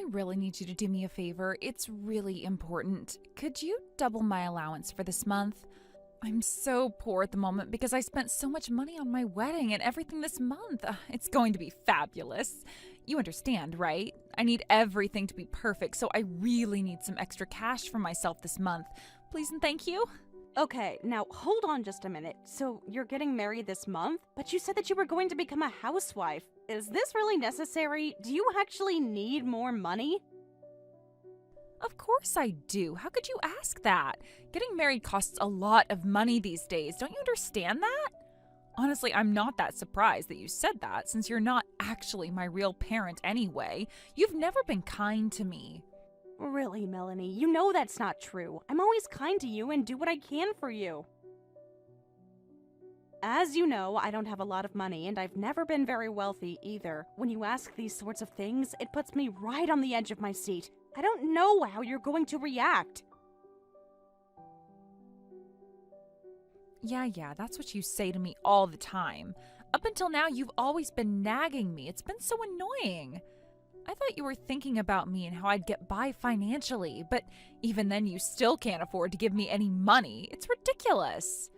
I really need you to do me a favor. It's really important. Could you double my allowance for this month? I'm so poor at the moment because I spent so much money on my wedding and everything this month. It's going to be fabulous. You understand, right? I need everything to be perfect, so I really need some extra cash for myself this month. Please and thank you. Okay, now hold on just a minute. So you're getting married this month, but you said that you were going to become a housewife. Is this really necessary? Do you actually need more money? Of course I do. How could you ask that? Getting married costs a lot of money these days. Don't you understand that? Honestly, I'm not that surprised that you said that, since you're not actually my real parent anyway. You've never been kind to me. Really, Melanie, you know that's not true. I'm always kind to you and do what I can for you. As you know, I don't have a lot of money, and I've never been very wealthy either. When you ask these sorts of things, it puts me right on the edge of my seat. I don't know how you're going to react. Yeah, that's what you say to me all the time. Up until now, you've always been nagging me. It's been so annoying. I thought you were thinking about me and how I'd get by financially, but even then you still can't afford to give me any money. It's ridiculous.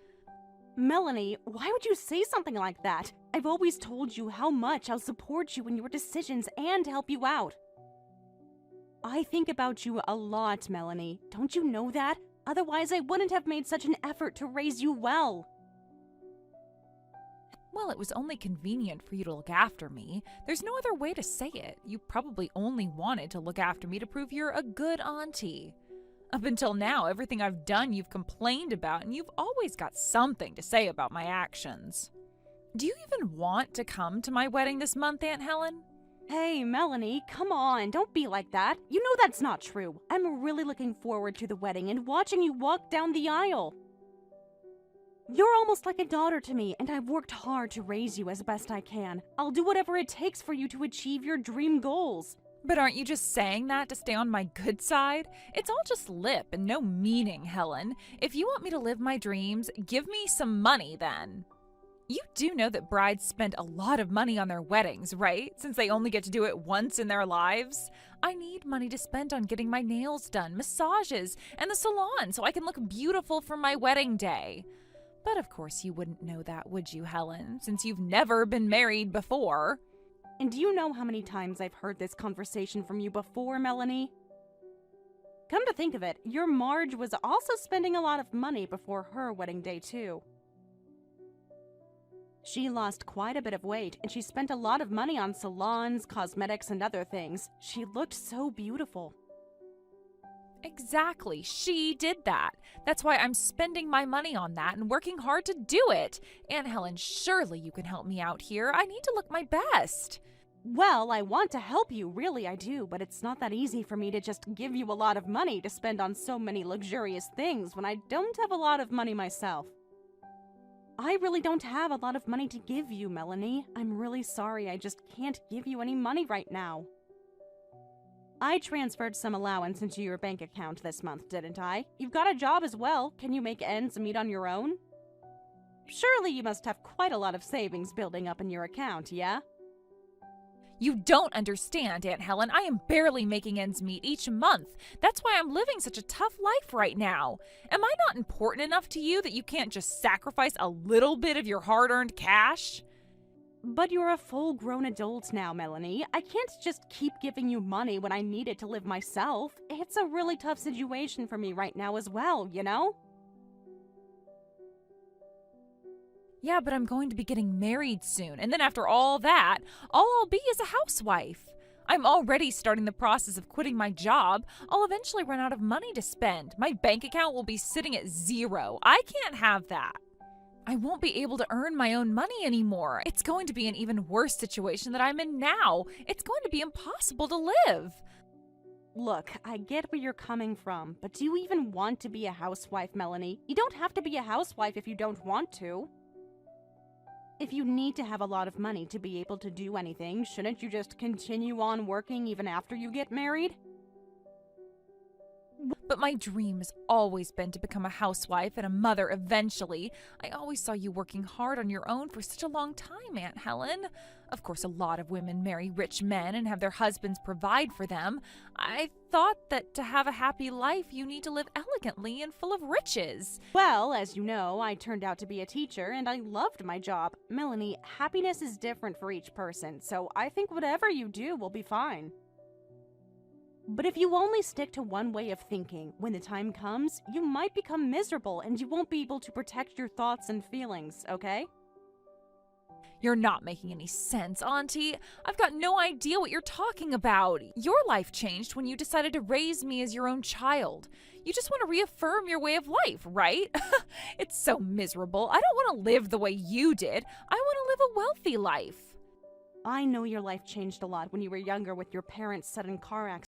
Melanie, why would you say something like that? I've always told you how much I'll support you in your decisions and help you out. I think about you a lot, Melanie. Don't you know that? Otherwise, I wouldn't have made such an effort to raise you well. Well, it was only convenient for you to look after me. There's no other way to say it. You probably only wanted to look after me to prove you're a good auntie. Up until now, everything I've done you've complained about, and you've always got something to say about my actions. Do you even want to come to my wedding this month, Aunt Helen? Hey, Melanie, come on, don't be like that. You know that's not true. I'm really looking forward to the wedding and watching you walk down the aisle. You're almost like a daughter to me, and I've worked hard to raise you as best I can. I'll do whatever it takes for you to achieve your dream goals. But aren't you just saying that to stay on my good side? It's all just lip and no meaning, Helen. If you want me to live my dreams, give me some money then. You do know that brides spend a lot of money on their weddings, right? Since they only get to do it once in their lives. I need money to spend on getting my nails done, massages, and the salon so I can look beautiful for my wedding day. But of course you wouldn't know that, would you, Helen, since you've never been married before? And do you know how many times I've heard this conversation from you before, Melanie? Come to think of it, your Marge was also spending a lot of money before her wedding day, too. She lost quite a bit of weight, and she spent a lot of money on salons, cosmetics, and other things. She looked so beautiful. Exactly. She did that. That's why I'm spending my money on that and working hard to do it. Aunt Helen, surely you can help me out here. I need to look my best. Well, I want to help you, really I do, but it's not that easy for me to just give you a lot of money to spend on so many luxurious things when I don't have a lot of money myself. I really don't have a lot of money to give you, Melanie. I'm really sorry, I just can't give you any money right now. I transferred some allowance into your bank account this month, didn't I? You've got a job as well. Can you make ends meet on your own? Surely you must have quite a lot of savings building up in your account, yeah? You don't understand, Aunt Helen. I am barely making ends meet each month. That's why I'm living such a tough life right now. Am I not important enough to you that you can't just sacrifice a little bit of your hard-earned cash? But you're a full-grown adult now, Melanie. I can't just keep giving you money when I need it to live myself. It's a really tough situation for me right now as well, you know? Yeah, but I'm going to be getting married soon, and then after all that, all I'll be is a housewife. I'm already starting the process of quitting my job. I'll eventually run out of money to spend. My bank account will be sitting at zero. I can't have that. I won't be able to earn my own money anymore. It's going to be an even worse situation that I'm in now. It's going to be impossible to live. Look, I get where you're coming from, but do you even want to be a housewife, Melanie? You don't have to be a housewife if you don't want to. If you need to have a lot of money to be able to do anything, shouldn't you just continue on working even after you get married? But my dream has always been to become a housewife and a mother eventually. I always saw you working hard on your own for such a long time, Aunt Helen. Of course, a lot of women marry rich men and have their husbands provide for them. I thought that to have a happy life, you need to live elegantly and full of riches. Well, as you know, I turned out to be a teacher and I loved my job. Melanie, happiness is different for each person, so I think whatever you do will be fine. But if you only stick to one way of thinking, when the time comes, you might become miserable and you won't be able to protect your thoughts and feelings, okay? You're not making any sense, Auntie. I've got no idea what you're talking about. Your life changed when you decided to raise me as your own child. You just want to reaffirm your way of life, right? It's so miserable. I don't want to live the way you did. I want to live a wealthy life. I know your life changed a lot when you were younger with your parents' sudden car accident.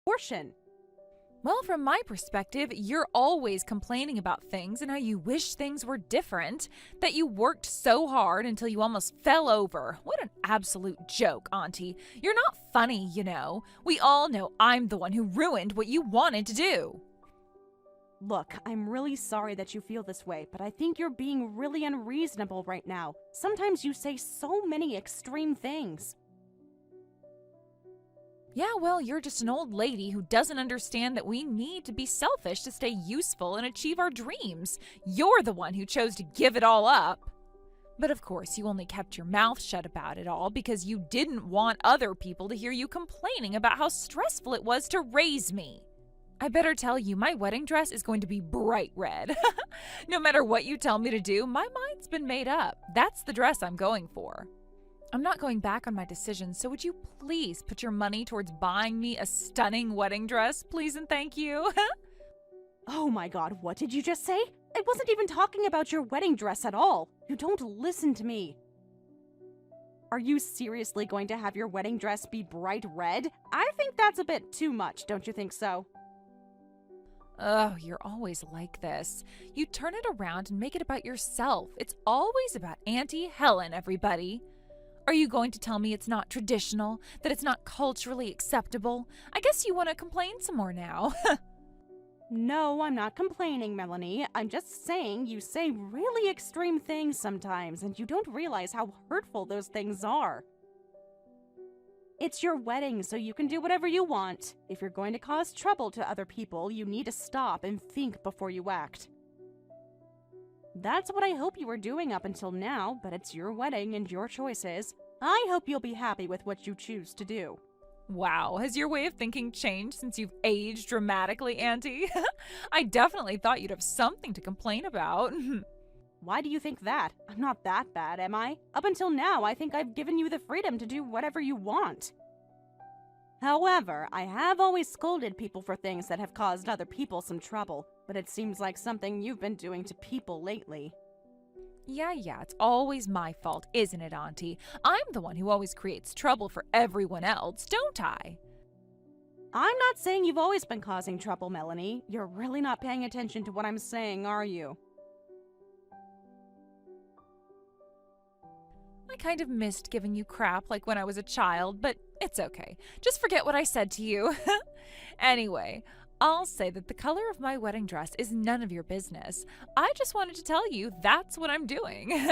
Abortion. Well, from my perspective, you're always complaining about things and how you wish things were different, that you worked so hard until you almost fell over. What an absolute joke, Auntie. You're not funny, you know. We all know I'm the one who ruined what you wanted to do. Look, I'm really sorry that you feel this way, but I think you're being really unreasonable right now. Sometimes you say so many extreme things. Yeah, well, you're just an old lady who doesn't understand that we need to be selfish to stay useful and achieve our dreams. You're the one who chose to give it all up. But of course, you only kept your mouth shut about it all because you didn't want other people to hear you complaining about how stressful it was to raise me. I better tell you, my wedding dress is going to be bright red. No matter what you tell me to do, my mind's been made up. That's the dress I'm going for. I'm not going back on my decision, so would you please put your money towards buying me a stunning wedding dress, please and thank you? Oh my god, what did you just say? I wasn't even talking about your wedding dress at all. You don't listen to me. Are you seriously going to have your wedding dress be bright red? I think that's a bit too much, don't you think so? Oh, you're always like this. You turn it around and make it about yourself. It's always about Auntie Helen, everybody. Are you going to tell me it's not traditional, that it's not culturally acceptable? I guess you want to complain some more now. No, I'm not complaining, Melanie. I'm just saying you say really extreme things sometimes, and you don't realize how hurtful those things are. It's your wedding, so you can do whatever you want. If you're going to cause trouble to other people, you need to stop and think before you act. That's what I hope you were doing up until now, but it's your wedding and your choices. I hope you'll be happy with what you choose to do. Wow, has your way of thinking changed since you've aged dramatically, Auntie? I definitely thought you'd have something to complain about. Why do you think that? I'm not that bad, am I? Up until now, I think I've given you the freedom to do whatever you want. However, I have always scolded people for things that have caused other people some trouble, but it seems like something you've been doing to people lately. Yeah, it's always my fault, isn't it, Auntie? I'm the one who always creates trouble for everyone else, don't I? I'm not saying you've always been causing trouble, Melanie. You're really not paying attention to what I'm saying, are you? I kind of missed giving you crap like when I was a child, but it's okay. Just forget what I said to you. Anyway, I'll say that the color of my wedding dress is none of your business. I just wanted to tell you that's what I'm doing.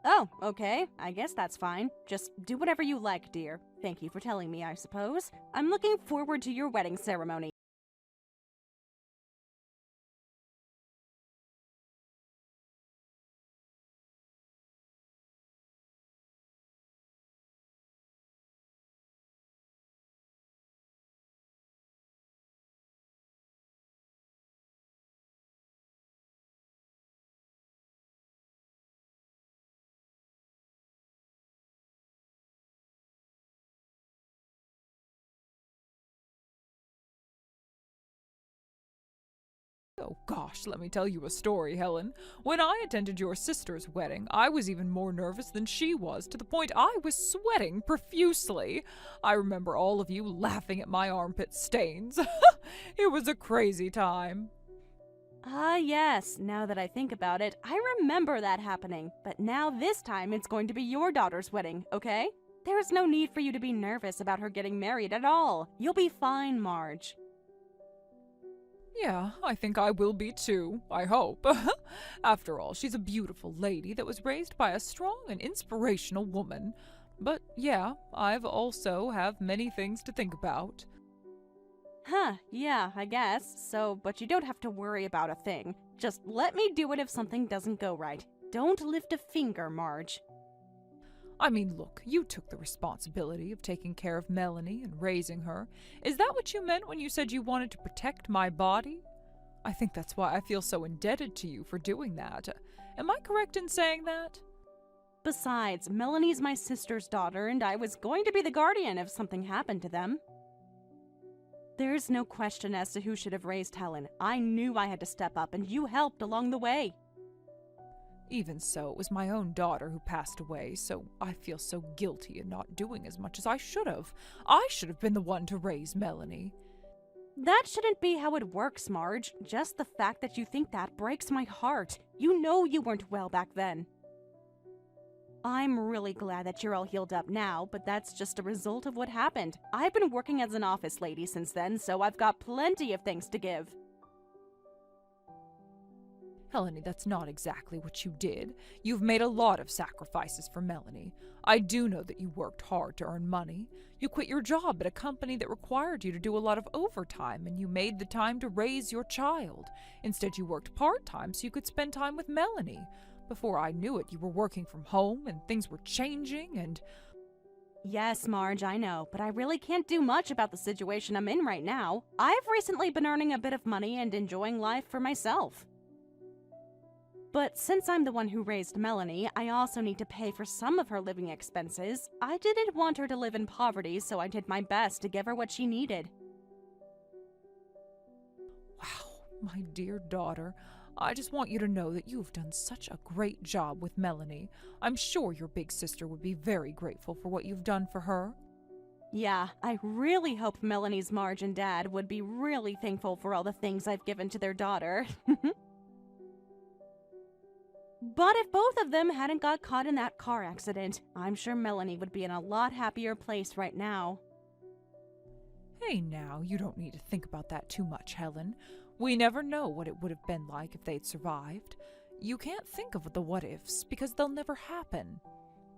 Oh, okay. I guess that's fine. Just do whatever you like, dear. Thank you for telling me, I suppose. I'm looking forward to your wedding ceremony. Oh gosh, let me tell you a story, Helen. When I attended your sister's wedding, I was even more nervous than she was, to the point I was sweating profusely. I remember all of you laughing at my armpit stains. It was a crazy time. Ah, yes, now that I think about it, I remember that happening. But now this time it's going to be your daughter's wedding, okay? There's no need for you to be nervous about her getting married at all. You'll be fine, Marge. Yeah, I think I will be too, I hope. After all, she's a beautiful lady that was raised by a strong and inspirational woman. But yeah, I've also have many things to think about. Huh, yeah, I guess. So, but you don't have to worry about a thing. Just let me do it if something doesn't go right. Don't lift a finger, Marge. I mean, look, you took the responsibility of taking care of Melanie and raising her. Is that what you meant when you said you wanted to protect my body? I think that's why I feel so indebted to you for doing that. Am I correct in saying that? Besides, Melanie's my sister's daughter, and I was going to be the guardian if something happened to them. There's no question as to who should have raised Helen. I knew I had to step up, and you helped along the way. Even so, it was my own daughter who passed away, so I feel so guilty in not doing as much as I should have. I should have been the one to raise Melanie. That shouldn't be how it works, Marge. Just the fact that you think that breaks my heart. You know you weren't well back then. I'm really glad that you're all healed up now, but that's just a result of what happened. I've been working as an office lady since then, so I've got plenty of things to give. Helene, that's not exactly what you did. You've made a lot of sacrifices for Melanie. I do know that you worked hard to earn money. You quit your job at a company that required you to do a lot of overtime, and you made the time to raise your child. Instead, you worked part-time so you could spend time with Melanie. Before I knew it, you were working from home, and things were changing, and... Yes, Marge, I know, but I really can't do much about the situation I'm in right now. I've recently been earning a bit of money and enjoying life for myself. But since I'm the one who raised Melanie, I also need to pay for some of her living expenses. I didn't want her to live in poverty, so I did my best to give her what she needed. Wow, my dear daughter, I just want you to know that you've done such a great job with Melanie. I'm sure your big sister would be very grateful for what you've done for her. Yeah, I really hope Melanie's Marge and Dad would be really thankful for all the things I've given to their daughter. But if both of them hadn't got caught in that car accident, I'm sure Melanie would be in a lot happier place right now. Hey now, you don't need to think about that too much, Helen. We never know what it would have been like if they'd survived. You can't think of the what-ifs because they'll never happen.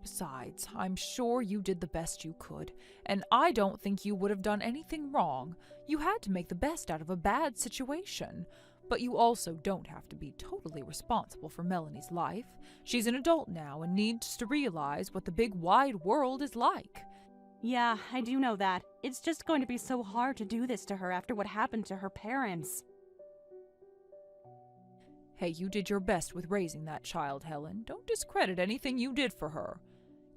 Besides, I'm sure you did the best you could, and I don't think you would have done anything wrong. You had to make the best out of a bad situation. But you also don't have to be totally responsible for Melanie's life. She's an adult now and needs to realize what the big wide world is like. Yeah, I do know that. It's just going to be so hard to do this to her after what happened to her parents. Hey, you did your best with raising that child, Helen. Don't discredit anything you did for her.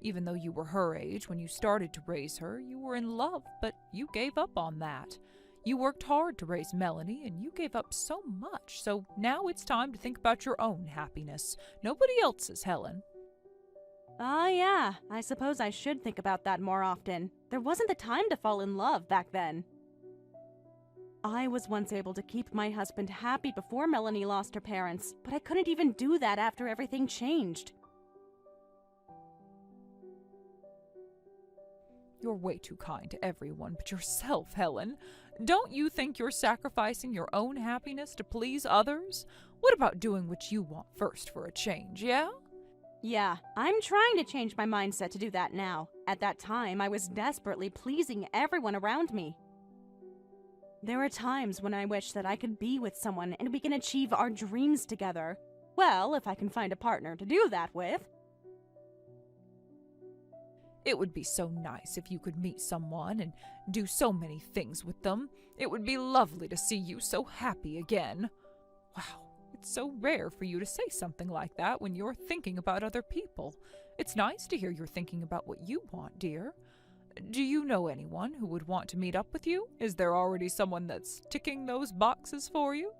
Even though you were her age when you started to raise her, you were in love, but you gave up on that. You worked hard to raise Melanie, and you gave up so much, so now it's time to think about your own happiness. Nobody else's, Helen. Yeah, I suppose I should think about that more often. There wasn't the time to fall in love back then. I was once able to keep my husband happy before Melanie lost her parents, but I couldn't even do that after everything changed. You're way too kind to everyone but yourself, Helen. Don't you think you're sacrificing your own happiness to please others? What about doing what you want first for a change, yeah? Yeah, I'm trying to change my mindset to do that now. At that time, I was desperately pleasing everyone around me. There are times when I wish that I could be with someone and we can achieve our dreams together. Well, if I can find a partner to do that with. It would be so nice if you could meet someone and do so many things with them. It would be lovely to see you so happy again. Wow, it's so rare for you to say something like that when you're thinking about other people. It's nice to hear you're thinking about what you want, dear. Do you know anyone who would want to meet up with you? Is there already someone that's ticking those boxes for you?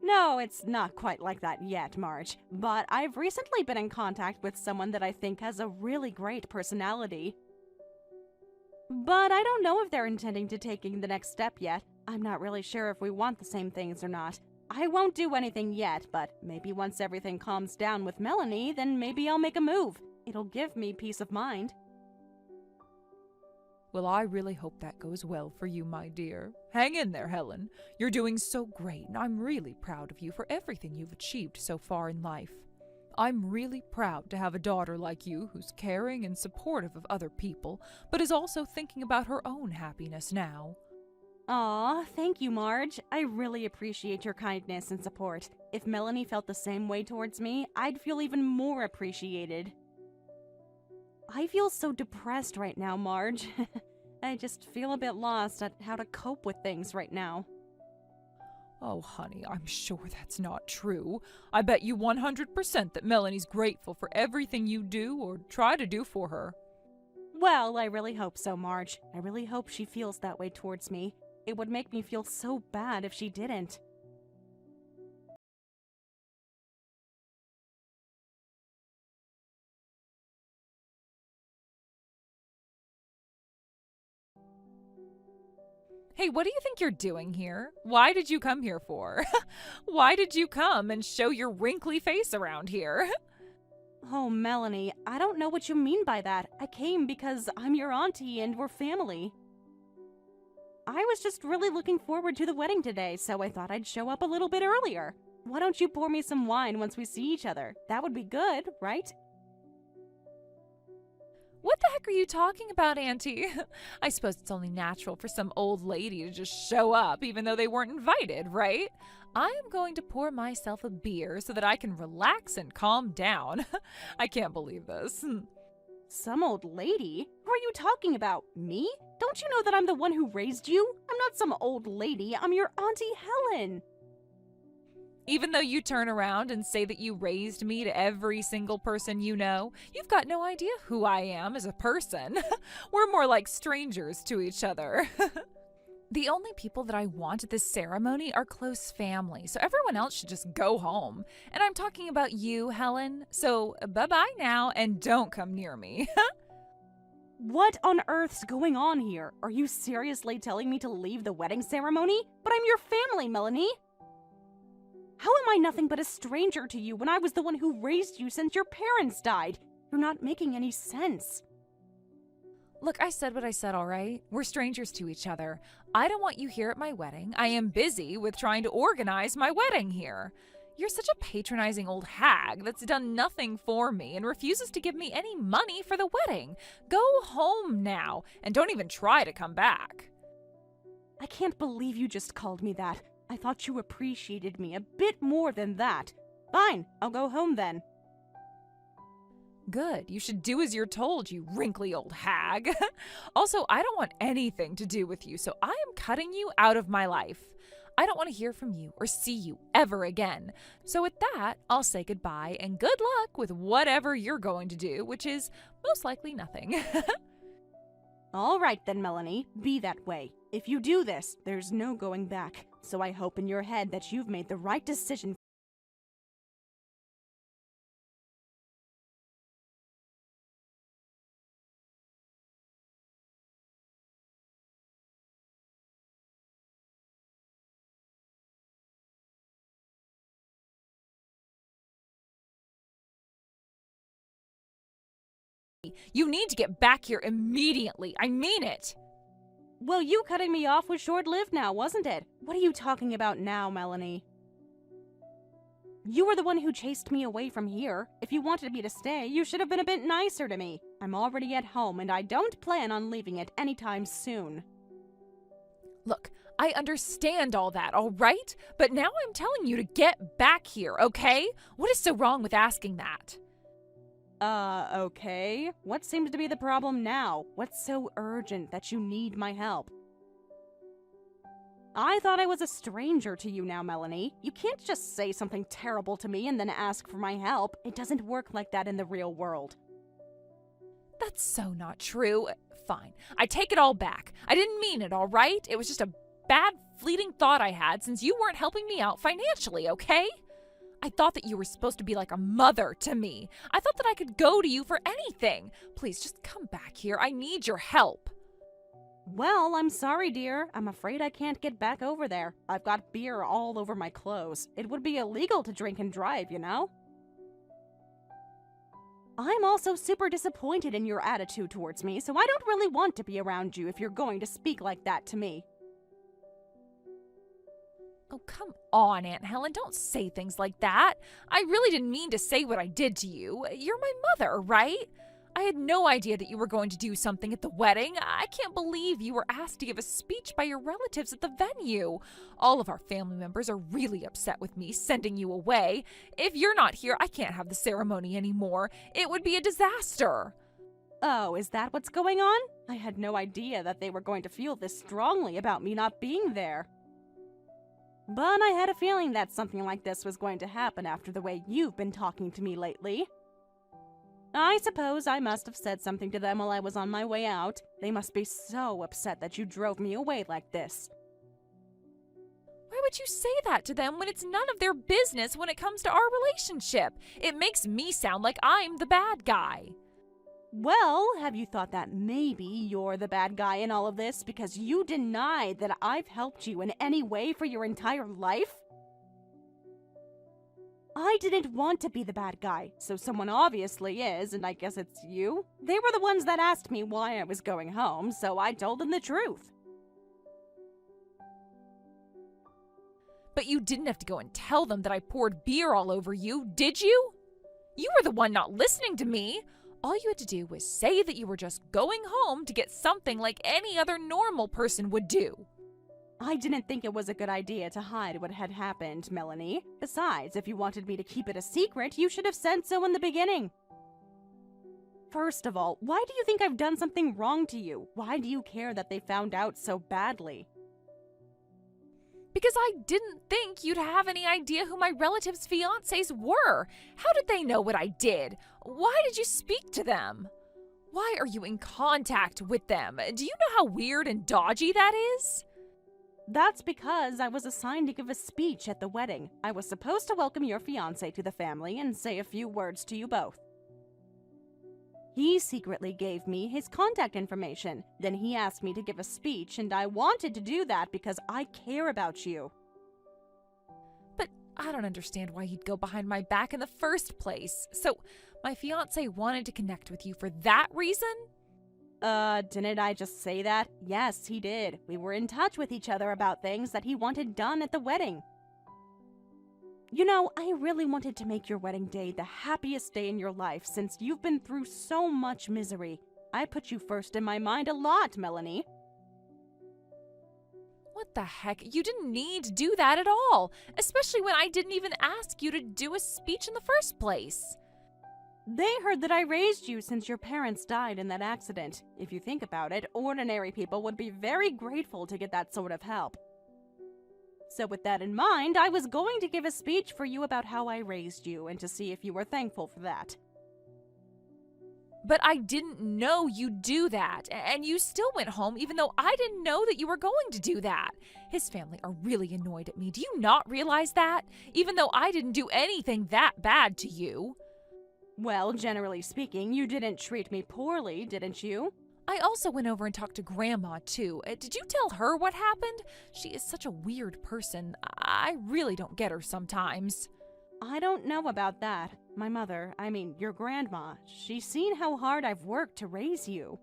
No, it's not quite like that yet, Marge. But I've recently been in contact with someone that I think has a really great personality. But I don't know if they're intending to taking the next step yet. I'm not really sure if we want the same things or not. I won't do anything yet, but maybe once everything calms down with Melanie, then maybe I'll make a move. It'll give me peace of mind. Well, I really hope that goes well for you, my dear. Hang in there, Helen. You're doing so great, and I'm really proud of you for everything you've achieved so far in life. I'm really proud to have a daughter like you who's caring and supportive of other people, but is also thinking about her own happiness now. Aw, thank you, Marge. I really appreciate your kindness and support. If Melanie felt the same way towards me, I'd feel even more appreciated. I feel so depressed right now, Marge. I just feel a bit lost at how to cope with things right now. Oh, honey, I'm sure that's not true. I bet you 100% that Melanie's grateful for everything you do or try to do for her. Well, I really hope so, Marge. I really hope she feels that way towards me. It would make me feel so bad if she didn't. Hey, what do you think you're doing here? Why did you come here for? Why did you come and show your wrinkly face around here? Oh, Melanie, I don't know what you mean by that. I came because I'm your auntie and we're family. I was just really looking forward to the wedding today, so I thought I'd show up a little bit earlier. Why don't you pour me some wine once we see each other? That would be good, right? What the heck are you talking about, Auntie? I suppose it's only natural for some old lady to just show up even though they weren't invited, right? I am going to pour myself a beer so that I can relax and calm down. I can't believe this. Some old lady? Who are you talking about? Me? Don't you know that I'm the one who raised you? I'm not some old lady. I'm your Auntie Helen. Even though you turn around and say that you raised me to every single person you know, you've got no idea who I am as a person. We're more like strangers to each other. The only people that I want at this ceremony are close family, so everyone else should just go home. And I'm talking about you, Helen, so bye-bye now and don't come near me. What on earth's going on here? Are you seriously telling me to leave the wedding ceremony? But I'm your family, Melanie. How am I nothing but a stranger to you when I was the one who raised you since your parents died? You're not making any sense. Look, I said what I said, all right? We're strangers to each other. I don't want you here at my wedding. I am busy with trying to organize my wedding here. You're such a patronizing old hag that's done nothing for me and refuses to give me any money for the wedding. Go home now and don't even try to come back. I can't believe you just called me that. I thought you appreciated me a bit more than that. Fine, I'll go home then. Good. You should do as you're told, you wrinkly old hag. Also, I don't want anything to do with you, so I am cutting you out of my life. I don't want to hear from you or see you ever again. So with that, I'll say goodbye and good luck with whatever you're going to do, which is most likely nothing. All right then, Melanie, be that way. If you do this, there's no going back. So I hope in your head that you've made the right decision. You need to get back here immediately. I mean it. Well, you cutting me off was short-lived now, wasn't it? What are you talking about now, Melanie? You were the one who chased me away from here. If you wanted me to stay, you should have been a bit nicer to me. I'm already at home, and I don't plan on leaving it anytime soon. Look, I understand all that, all right? But now I'm telling you to get back here, okay? What is so wrong with asking that? Okay. What seems to be the problem now? What's so urgent that you need my help? I thought I was a stranger to you now, Melanie. You can't just say something terrible to me and then ask for my help. It doesn't work like that in the real world. That's so not true. Fine. I take it all back. I didn't mean it, all right? It was just a bad fleeting thought I had since you weren't helping me out financially, okay? I thought that you were supposed to be like a mother to me. I thought that I could go to you for anything. Please, just come back here. I need your help. Well, I'm sorry, dear. I'm afraid I can't get back over there. I've got beer all over my clothes. It would be illegal to drink and drive, you know? I'm also super disappointed in your attitude towards me, so I don't really want to be around you if you're going to speak like that to me. Oh, come on, Aunt Helen. Don't say things like that. I really didn't mean to say what I did to you. You're my mother, right? I had no idea that you were going to do something at the wedding. I can't believe you were asked to give a speech by your relatives at the venue. All of our family members are really upset with me sending you away. If you're not here, I can't have the ceremony anymore. It would be a disaster. Oh, is that what's going on? I had no idea that they were going to feel this strongly about me not being there. But I had a feeling that something like this was going to happen after the way you've been talking to me lately. I suppose I must have said something to them while I was on my way out. They must be so upset that you drove me away like this. Why would you say that to them when it's none of their business when it comes to our relationship? It makes me sound like I'm the bad guy. Well, have you thought that maybe you're the bad guy in all of this because you denied that I've helped you in any way for your entire life? I didn't want to be the bad guy, so someone obviously is, and I guess it's you. They were the ones that asked me why I was going home, so I told them the truth. But you didn't have to go and tell them that I poured beer all over you, did you? You were the one not listening to me. All you had to do was say that you were just going home to get something like any other normal person would do. I didn't think it was a good idea to hide what had happened, Melanie. Besides, if you wanted me to keep it a secret, you should have said so in the beginning. First of all, why do you think I've done something wrong to you? Why do you care that they found out so badly? Because I didn't think you'd have any idea who my relatives' fiancés were. How did they know what I did? Why did you speak to them? Why are you in contact with them? Do you know how weird and dodgy that is? That's because I was assigned to give a speech at the wedding. I was supposed to welcome your fiancé to the family and say a few words to you both. He secretly gave me his contact information. Then he asked me to give a speech, and I wanted to do that because I care about you. But I don't understand why he'd go behind my back in the first place. So my fiancé wanted to connect with you for that reason? Didn't I just say that? Yes, he did. We were in touch with each other about things that he wanted done at the wedding. You know, I really wanted to make your wedding day the happiest day in your life since you've been through so much misery. I put you first in my mind a lot, Melanie. What the heck? You didn't need to do that at all, especially when I didn't even ask you to do a speech in the first place. They heard that I raised you since your parents died in that accident. If you think about it, ordinary people would be very grateful to get that sort of help. So with that in mind, I was going to give a speech for you about how I raised you and to see if you were thankful for that. But I didn't know you'd do that, and you still went home even though I didn't know that you were going to do that. His family are really annoyed at me. Do you not realize that? Even though I didn't do anything that bad to you. Well, generally speaking, you didn't treat me poorly, didn't you? I also went over and talked to Grandma, too. Did you tell her what happened? She is such a weird person. I really don't get her sometimes. I don't know about that. My mother, your grandma, she's seen how hard I've worked to raise you.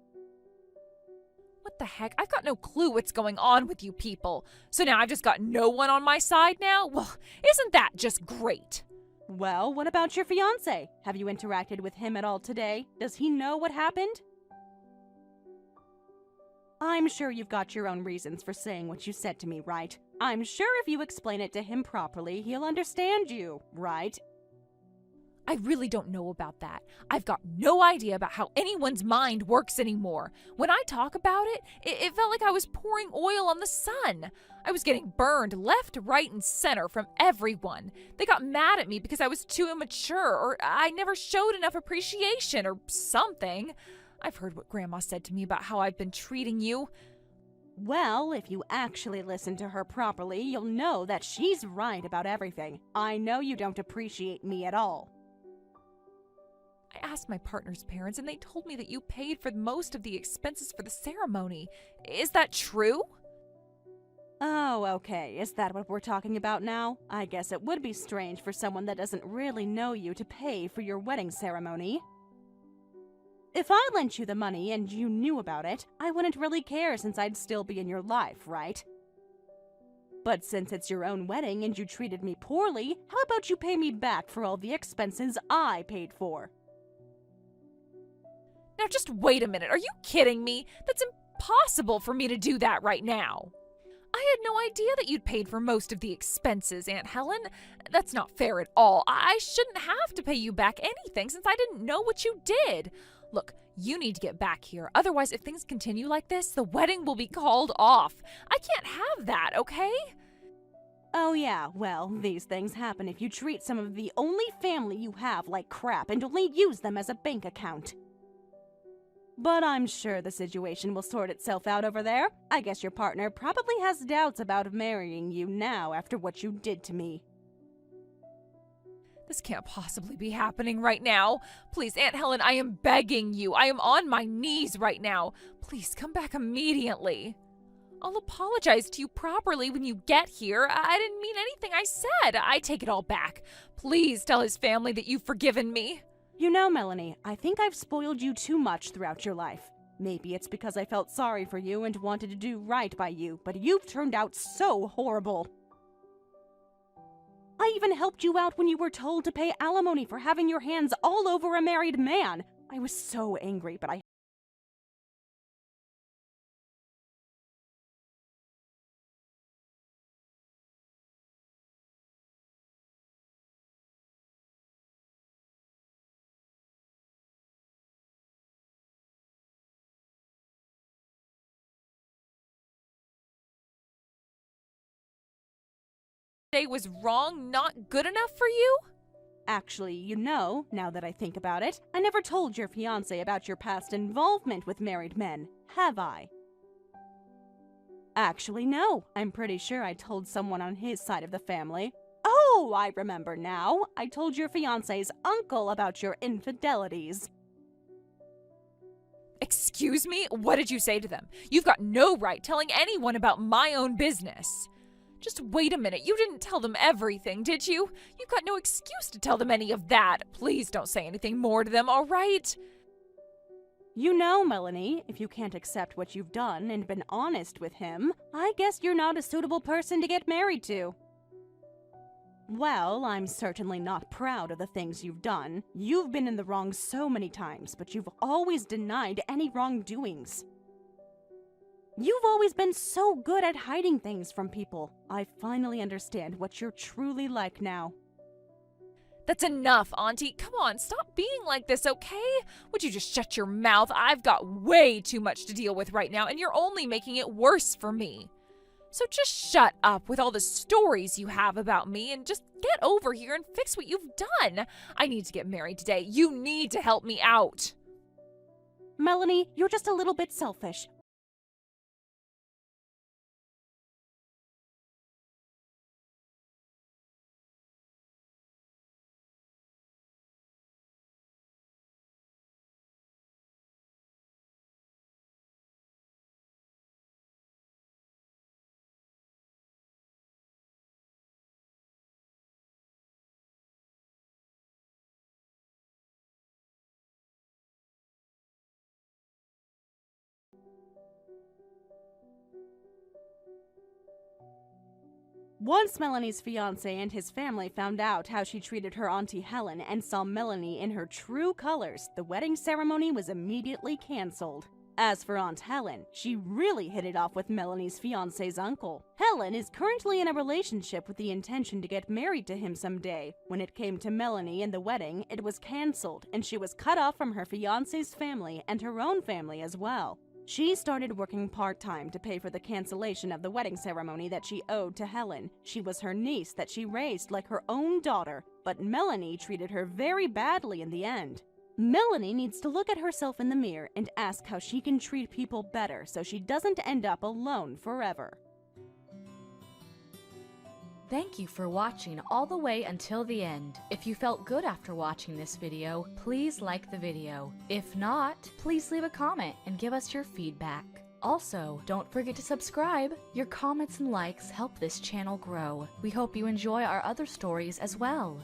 What the heck? I've got no clue what's going on with you people. So now I've just got no one on my side now? Well, isn't that just great? Well, what about your fiancé? Have you interacted with him at all today? Does he know what happened? I'm sure you've got your own reasons for saying what you said to me, right? I'm sure if you explain it to him properly, he'll understand you, right? I really don't know about that. I've got no idea about how anyone's mind works anymore. When I talk about it, it felt like I was pouring oil on the sun. I was getting burned left, right, and center from everyone. They got mad at me because I was too immature, or I never showed enough appreciation, or something. I've heard what Grandma said to me about how I've been treating you. Well, if you actually listen to her properly, you'll know that she's right about everything. I know you don't appreciate me at all. I asked my partner's parents and they told me that you paid for most of the expenses for the ceremony. Is that true? Oh, okay. Is that what we're talking about now? I guess it would be strange for someone that doesn't really know you to pay for your wedding ceremony. If I lent you the money and you knew about it, I wouldn't really care since I'd still be in your life, right? But since it's your own wedding and you treated me poorly, how about you pay me back for all the expenses I paid for? Now just wait a minute. Are you kidding me? That's impossible for me to do that right now. I had no idea that you'd paid for most of the expenses, Aunt Helen. That's not fair at all. I shouldn't have to pay you back anything since I didn't know what you did. Look, you need to get back here. Otherwise, if things continue like this, the wedding will be called off. I can't have that, okay? Oh yeah, well, these things happen if you treat some of the only family you have like crap and only use them as a bank account. But I'm sure the situation will sort itself out over there. I guess your partner probably has doubts about marrying you now after what you did to me. This can't possibly be happening right now. Please, Aunt Helen, I am begging you. I am on my knees right now. Please come back immediately. I'll apologize to you properly when you get here. I didn't mean anything I said. I take it all back. Please tell his family that you've forgiven me. You know, Melanie, I think I've spoiled you too much throughout your life. Maybe it's because I felt sorry for you and wanted to do right by you, but you've turned out so horrible. I even helped you out when you were told to pay alimony for having your hands all over a married man. I was so angry, but I Day was wrong, not good enough for you? Actually, you know, now that I think about it, I never told your fiancé about your past involvement with married men, have I? Actually, no. I'm pretty sure I told someone on his side of the family. Oh, I remember now. I told your fiancé's uncle about your infidelities. Excuse me? What did you say to them? You've got no right telling anyone about my own business. Just wait a minute. You didn't tell them everything, did you? You've got no excuse to tell them any of that. Please don't say anything more to them, all right? You know, Melanie, if you can't accept what you've done and been honest with him, I guess you're not a suitable person to get married to. Well, I'm certainly not proud of the things you've done. You've been in the wrong so many times, but you've always denied any wrongdoings. You've always been so good at hiding things from people. I finally understand what you're truly like now. That's enough, Auntie. Come on, stop being like this, okay? Would you just shut your mouth? I've got way too much to deal with right now, and you're only making it worse for me. So just shut up with all the stories you have about me and just get over here and fix what you've done. I need to get married today. You need to help me out. Melanie, you're just a little bit selfish. Once Melanie's fiancé and his family found out how she treated her Auntie Helen and saw Melanie in her true colors, the wedding ceremony was immediately canceled. As for Aunt Helen, she really hit it off with Melanie's fiancé's uncle. Helen is currently in a relationship with the intention to get married to him someday. When it came to Melanie and the wedding, it was canceled, and she was cut off from her fiancé's family and her own family as well. She started working part-time to pay for the cancellation of the wedding ceremony that she owed to Helen. She was her niece that she raised like her own daughter, but Melanie treated her very badly in the end. Melanie needs to look at herself in the mirror and ask how she can treat people better so she doesn't end up alone forever. Thank you for watching all the way until the end. If you felt good after watching this video, please like the video. If not, please leave a comment and give us your feedback. Also, don't forget to subscribe. Your comments and likes help this channel grow. We hope you enjoy our other stories as well.